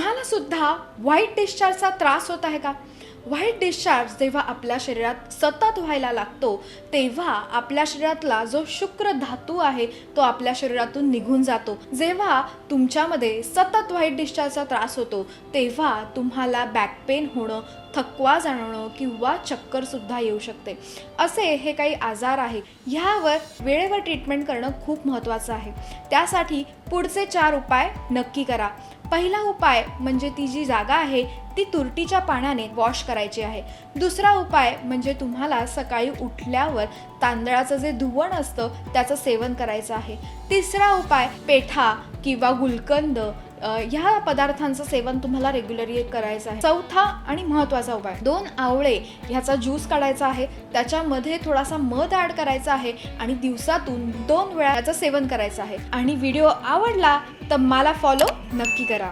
तुम्हाला सुद्धा व्हाईट डिस्चार्जचा त्रास होत आहे का? व्हाईट डिस्चार्ज जेव्हा आपल्या शरीरात सतत व्हायला लागतो तेव्हा आपल्या शरीरातला जो शुक्र धातू आहे तो आपल्या शरीरातून निघून जातो. जेव्हा तुमच्यामध्ये सतत व्हाईट डिस्चार्जचा त्रास होतो तेव्हा तुम्हाला बॅक पेन होणं, थकवा जाणवणं किंवा चक्कर सुद्धा येऊ शकते. असे हे काही आजार आहे. ह्यावर वेळेवर ट्रीटमेंट करणं खूप महत्त्वाचं आहे. त्यासाठी पुढचे 4 उपाय नक्की करा. पहिला उपाय म्हणजे ती जी जागा आहे ती तुरटीच्या पाण्याने वॉश करायची आहे. दुसरा उपाय म्हणजे तुम्हाला सकाळी उठल्यावर तांदळाचं जे धुवण असतं त्याचं सेवन करायचं आहे. तिसरा उपाय पेठा किंवा गुलकंद ह्या पदार्थांचं सेवन तुम्हाला रेग्युलरली करायचं आहे. चौथा आणि महत्त्वाचा उपाय 2 आवळे ह्याचा ज्यूस काढायचा आहे, त्याच्यामध्ये थोडासा मध ॲड करायचा आहे आणि दिवसातून 2 वेळा याचं सेवन करायचं आहे. आणि व्हिडिओ आवडला तर मला फॉलो नक्की करा.